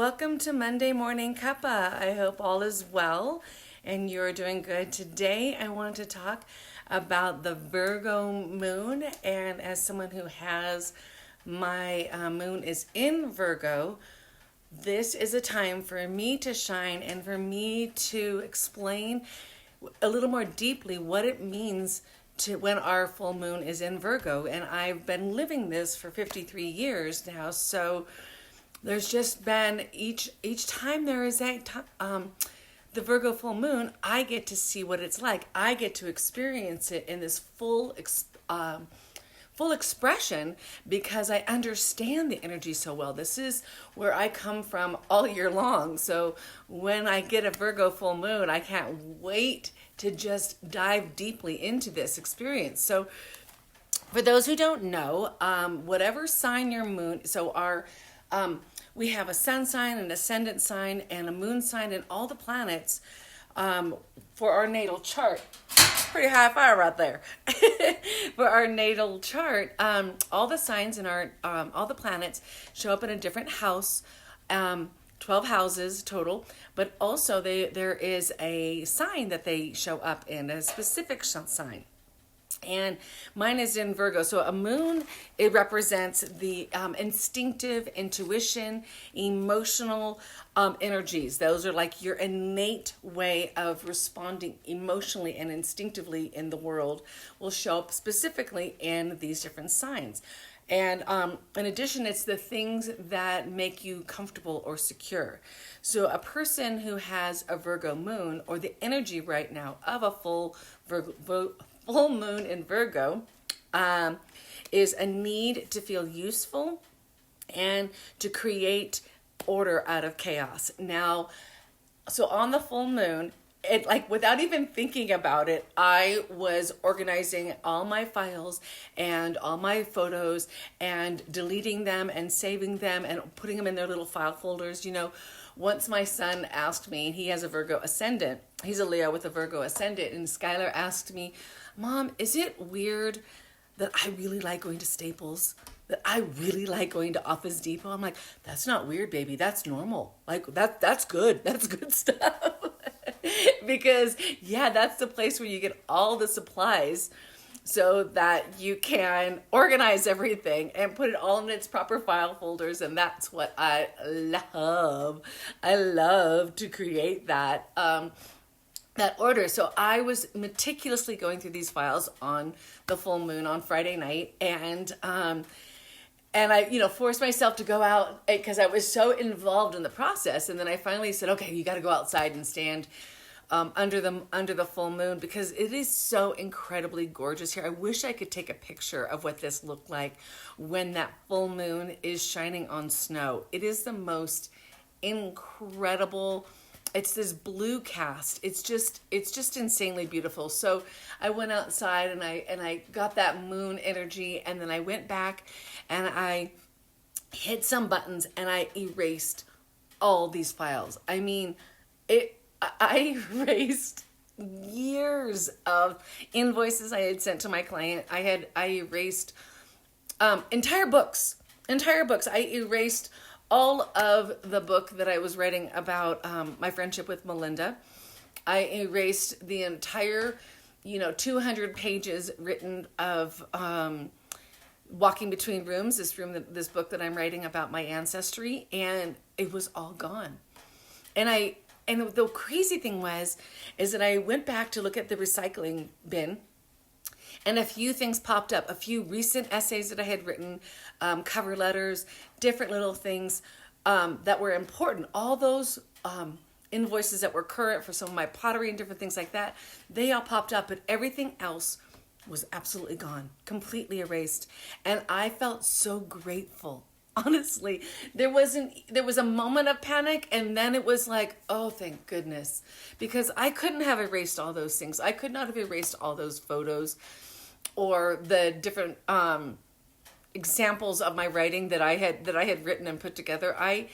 welcome to Monday Morning Cuppa. I hope all is well and you're doing good. Today I wanted to talk about the Virgo Moon, and as someone who has my moon is in Virgo, this is a time for me to shine and for me to explain a little more deeply what it means to when our full moon is in Virgo. And I've been living this for 53 years now, so there's just been each time there is the Virgo full moon, I get to see what it's like. I get to experience it in this full expression because I understand the energy so well. This is where I come from all year long. So when I get a Virgo full moon, I can't wait to just dive deeply into this experience. So for those who don't know, whatever sign your moon, so we have a sun sign, an ascendant sign, and a moon sign, and all the planets for our natal chart. Pretty high five right there. For our natal chart, all the signs in our, all the planets show up in a different house, 12 houses total, but also there is a sign that they show up in, a specific sign. And mine is in Virgo. So a moon, it represents the instinctive, intuition, emotional energies. Those are like your innate way of responding emotionally and instinctively in the world will show up specifically in these different signs. And in addition, it's the things that make you comfortable or secure. So a person who has a Virgo moon, or the energy right now of a full moon in Virgo, is a need to feel useful and to create order out of chaos. Now, so on the full moon, it, like, without even thinking about it, I was organizing all my files and all my photos and deleting them and saving them and putting them in their little file folders. You know, once my son asked me, he has a Virgo ascendant, he's a Leo with a Virgo ascendant, and Skylar asked me, Mom, is it weird that I really like going to Staples? That I really like going to Office Depot? I'm like, that's not weird, baby. That's normal. Like, that's good. That's good stuff. Because, yeah, that's the place where you get all the supplies so that you can organize everything and put it all in its proper file folders. And that's what I love. I love to create that order. So I was meticulously going through these files on the full moon on Friday night, and I, forced myself to go out because I was so involved in the process. And then I finally said, okay, you got to go outside and stand under the full moon because it is so incredibly gorgeous here. I wish I could take a picture of what this looked like when that full moon is shining on snow. It is the most incredible. It's this blue cast. It's just insanely beautiful. So I went outside and I got that moon energy, and then I went back and I hit some buttons and I erased all these files. I mean, I erased years of invoices I had sent to my client. I erased entire books. I erased all of the book that I was writing about my friendship with Melinda. I erased the entire, 200 pages written of Walking Between Rooms, this book that I'm writing about my ancestry, and it was all gone. And the crazy thing is that I went back to look at the recycling bin, and a few things popped up, a few recent essays that I had written, cover letters, different little things that were important. All those invoices that were current for some of my pottery and different things like that, they all popped up, but everything else was absolutely gone, completely erased. And I felt so grateful. Honestly, there was a moment of panic, and then it was like, oh, thank goodness, because I couldn't have erased all those things. I could not have erased all those photos or the different examples of my writing that I had written and put together. I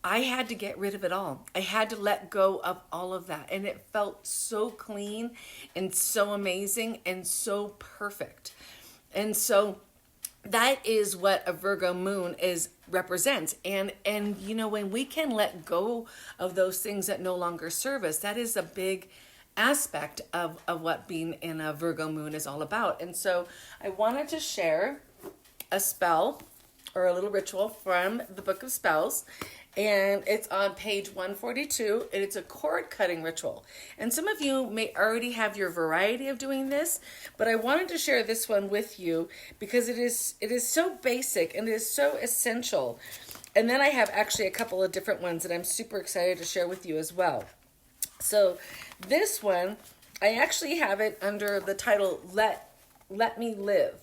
had to get rid of it all. I had to let go of all of that, and it felt so clean and so amazing and so perfect. And so that is what a Virgo moon is represents. And you know, when we can let go of those things that no longer serve us, that is a big aspect of what being in a Virgo moon is all about. And so I wanted to share a spell or a little ritual from the Book of Spells. And it's on page 142, and it's a cord cutting ritual. And some of you may already have your variety of doing this, but I wanted to share this one with you because it is so basic and it is so essential. And then I have actually a couple of different ones that I'm super excited to share with you as well. So this one, I actually have it under the title Let Me Live.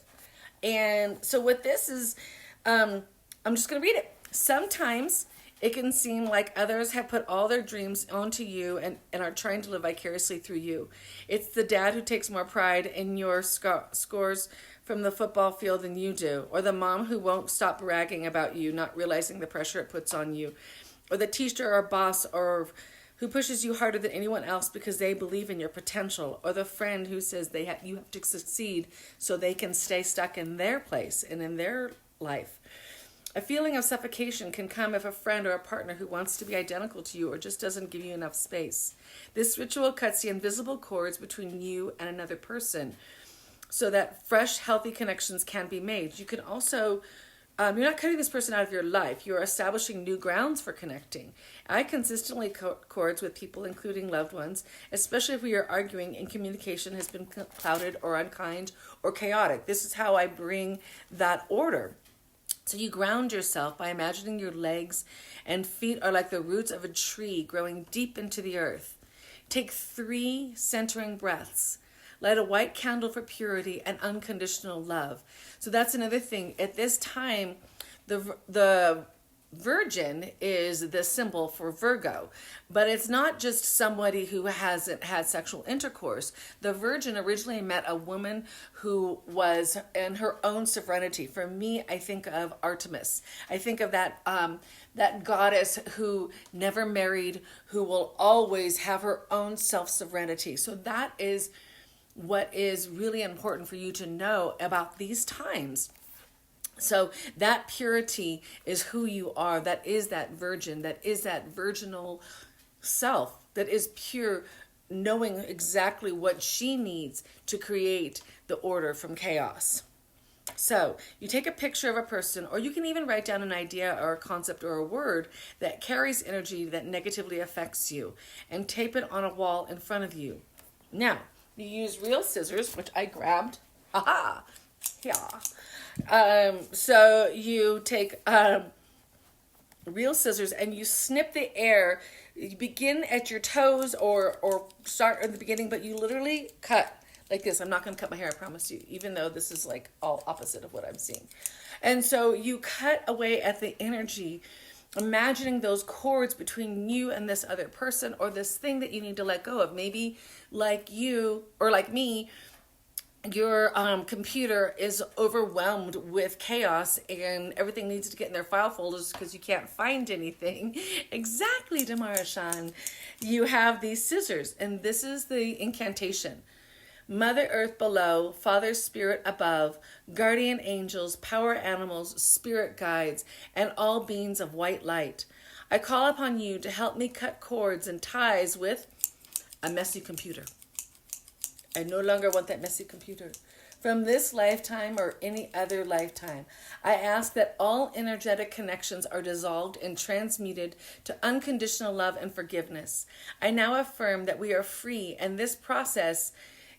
And so what this is, I'm just going to read it. Sometimes it can seem like others have put all their dreams onto you and are trying to live vicariously through you. It's the dad who takes more pride in your scores from the football field than you do, or the mom who won't stop bragging about you, not realizing the pressure it puts on you, or the teacher or boss or who pushes you harder than anyone else because they believe in your potential, or the friend who says you have to succeed so they can stay stuck in their place and in their life. A feeling of suffocation can come if a friend or a partner who wants to be identical to you or just doesn't give you enough space. This ritual cuts the invisible cords between you and another person so that fresh, healthy connections can be made. You can also, you're not cutting this person out of your life. You're establishing new grounds for connecting. I consistently cut cords with people, including loved ones, especially if we are arguing and communication has been clouded or unkind or chaotic. This is how I bring that order. So you ground yourself by imagining your legs and feet are like the roots of a tree growing deep into the earth. Take 3 centering breaths. Light a white candle for purity and unconditional love. So that's another thing. At this time, the Virgin is the symbol for Virgo, but it's not just somebody who hasn't had sexual intercourse. The Virgin originally met a woman who was in her own serenity. For me, I think of Artemis. I think of that goddess who never married, who will always have her own self-serenity. So that is what is really important for you to know about these times. So that purity is who you are. That is that virgin. That is that virginal self that is pure, knowing exactly what she needs to create the order from chaos. So you take a picture of a person, or you can even write down an idea or a concept or a word that carries energy that negatively affects you, and tape it on a wall in front of you. Now, you use real scissors, which I grabbed. Aha! Yeah. So you take real scissors and you snip the air. You begin at your toes or start at the beginning, but you literally cut like this. I'm not going to cut my hair, I promise you, even though this is like all opposite of what I'm seeing. And so you cut away at the energy, imagining those cords between you and this other person or this thing that you need to let go of. Maybe like you or like me, your computer is overwhelmed with chaos and everything needs to get in their file folders because you can't find anything. Exactly, Damarishan. You have these scissors, and this is the incantation. Mother Earth below, Father Spirit above, guardian angels, power animals, spirit guides, and all beings of white light. I call upon you to help me cut cords and ties with a messy computer. I no longer want that messy computer. From this lifetime or any other lifetime, I ask that all energetic connections are dissolved and transmuted to unconditional love and forgiveness. I now affirm that we are free and this process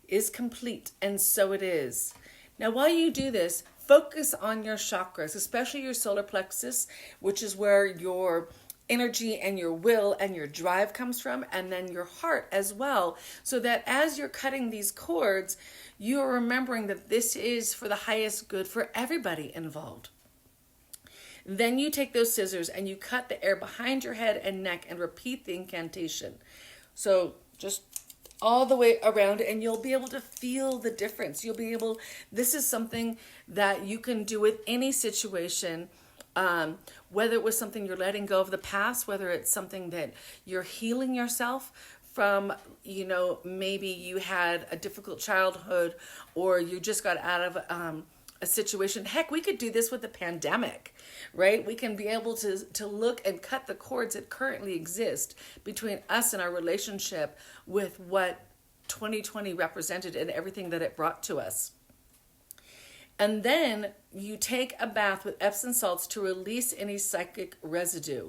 is complete, and so it is. Now, while you do this, focus on your chakras, especially your solar plexus, which is where your energy and your will and your drive comes from, and then your heart as well, so that as you're cutting these cords, you're remembering that this is for the highest good for everybody involved. Then you take those scissors and you cut the air behind your head and neck and repeat the incantation. So just all the way around, and you'll be able to feel the difference. This is something that you can do with any situation, whether it was something you're letting go of the past, whether it's something that you're healing yourself from, maybe you had a difficult childhood or you just got out of a situation. Heck, we could do this with the pandemic, right? We can be able to look and cut the cords that currently exist between us and our relationship with what 2020 represented and everything that it brought to us. And then you take a bath with Epsom salts to release any psychic residue.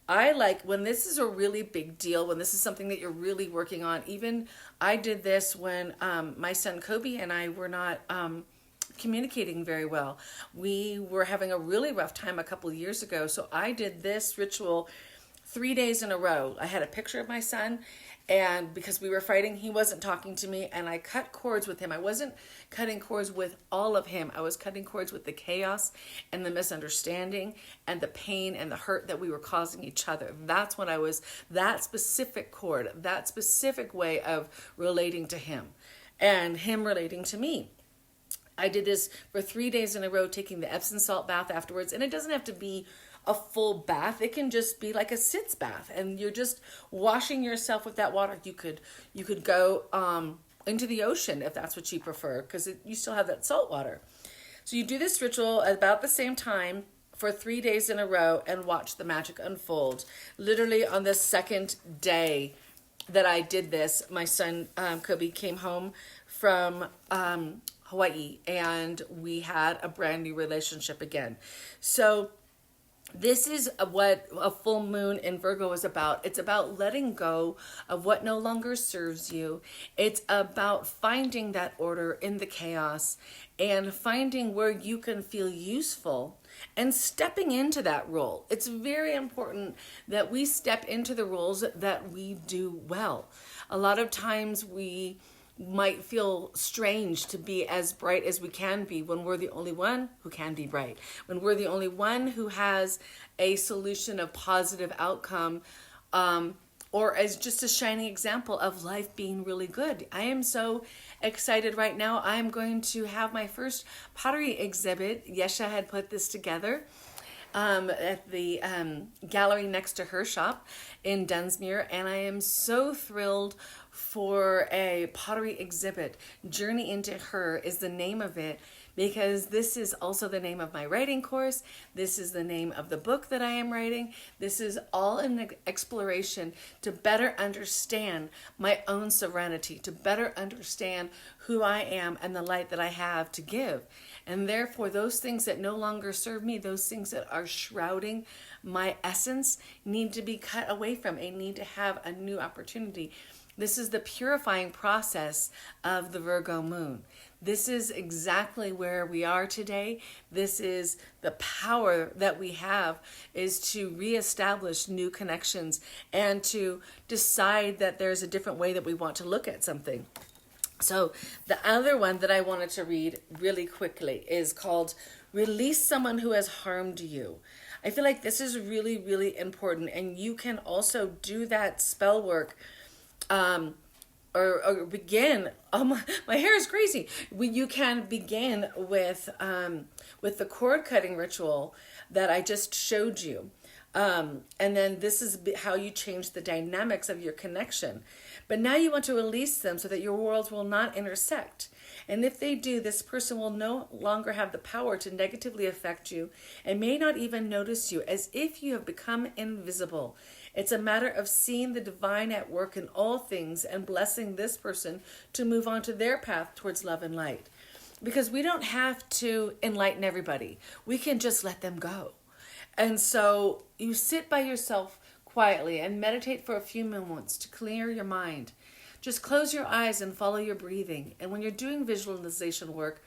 I like when this is a really big deal, when this is something that you're really working on. Even I did this when my son Kobe and I were not communicating very well. We were having a really rough time a couple of years ago. So I did this ritual 3 days in a row. I had a picture of my son, and because we were fighting, he wasn't talking to me, and I cut cords with him. I wasn't cutting cords with all of him. I was cutting cords with the chaos and the misunderstanding and the pain and the hurt that we were causing each other. That's when I was, that specific cord, that specific way of relating to him and him relating to me. I did this for 3 days in a row, taking the Epsom salt bath afterwards. And it doesn't have to be a full bath. It can just be like a sitz bath, and you're just washing yourself with that water. You could go into the ocean if that's what you prefer, because you still have that salt water. So you do this ritual at about the same time for 3 days in a row and watch the magic unfold. Literally on the second day that I did this, my son Kobe came home from Hawaii, and we had a brand new relationship again. So this is what a full moon in Virgo is about. It's about letting go of what no longer serves you. It's about finding that order in the chaos and finding where you can feel useful and stepping into that role. It's very important that we step into the roles that we do well. A lot of times we might feel strange to be as bright as we can be when we're the only one who can be bright, when we're the only one who has a solution of positive outcome, or as just a shining example of life being really good. I am so excited right now. I'm going to have my first pottery exhibit. Yesha had put this together at the gallery next to her shop in Dunsmuir, and I am so thrilled for a pottery exhibit. Journey into Her is the name of it, because this is also the name of my writing course. This is the name of the book that I am writing. This is all an exploration to better understand my own serenity, to better understand who I am and the light that I have to give. And therefore, those things that no longer serve me, those things that are shrouding my essence, need to be cut away from and need to have a new opportunity. This is the purifying process of the Virgo moon. This is exactly where we are today. This is the power that we have, is to reestablish new connections and to decide that there's a different way that we want to look at something. So the other one that I wanted to read really quickly is called Release Someone Who Has Harmed You. I feel like this is really, really important, and you can also do that spell work or begin. Oh, my hair is crazy. You can begin with the cord cutting ritual that I just showed you. And then this is how you change the dynamics of your connection. But now you want to release them so that your worlds will not intersect. And if they do, this person will no longer have the power to negatively affect you and may not even notice you, as if you have become invisible. It's a matter of seeing the divine at work in all things and blessing this person to move on to their path towards love and light. Because we don't have to enlighten everybody. We can just let them go. And so you sit by yourself quietly and meditate for a few moments to clear your mind. Just close your eyes and follow your breathing. And when you're doing visualization work,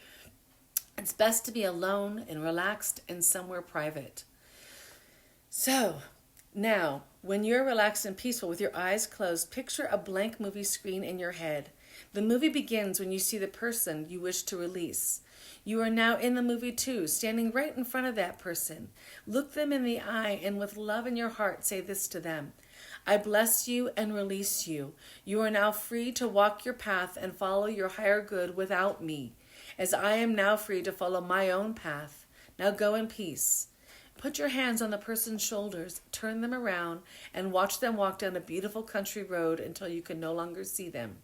it's best to be alone and relaxed and somewhere private. So now, when you're relaxed and peaceful with your eyes closed, picture a blank movie screen in your head. The movie begins when you see the person you wish to release. You are now in the movie too, standing right in front of that person. Look them in the eye and with love in your heart say this to them. I bless you and release you. You are now free to walk your path and follow your higher good without me, as I am now free to follow my own path. Now go in peace. Put your hands on the person's shoulders, turn them around, and watch them walk down a beautiful country road until you can no longer see them.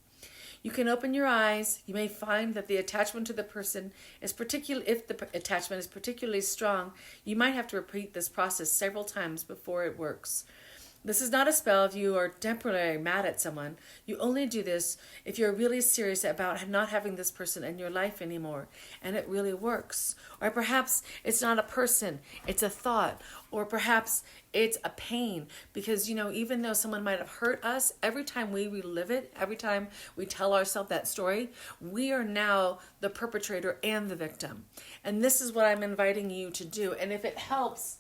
You can open your eyes. You may find that the attachment to the person is if the attachment is particularly strong, you might have to repeat this process several times before it works. This is not a spell if you are temporarily mad at someone. You only do this if you're really serious about not having this person in your life anymore, and it really works. Or perhaps it's not a person, it's a thought, or perhaps it's a pain, because even though someone might have hurt us, every time we relive it, every time we tell ourselves that story, we are now the perpetrator and the victim. And this is what I'm inviting you to do. And if it helps,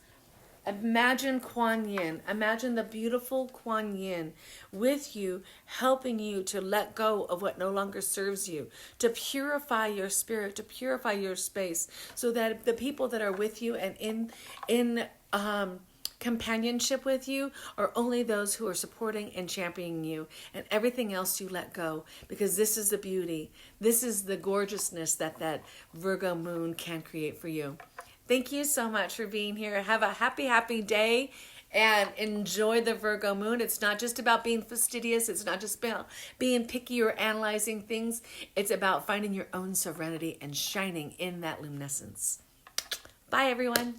imagine Kuan Yin. Imagine the beautiful Kuan Yin with you, helping you to let go of what no longer serves you, to purify your spirit, to purify your space, so that the people that are with you and in companionship with you are only those who are supporting and championing you, and everything else you let go, because this is the beauty. This is the gorgeousness that Virgo moon can create for you. Thank you so much for being here. Have a happy, happy day and enjoy the Virgo moon. It's not just about being fastidious. It's not just about being picky or analyzing things. It's about finding your own serenity and shining in that luminescence. Bye, everyone.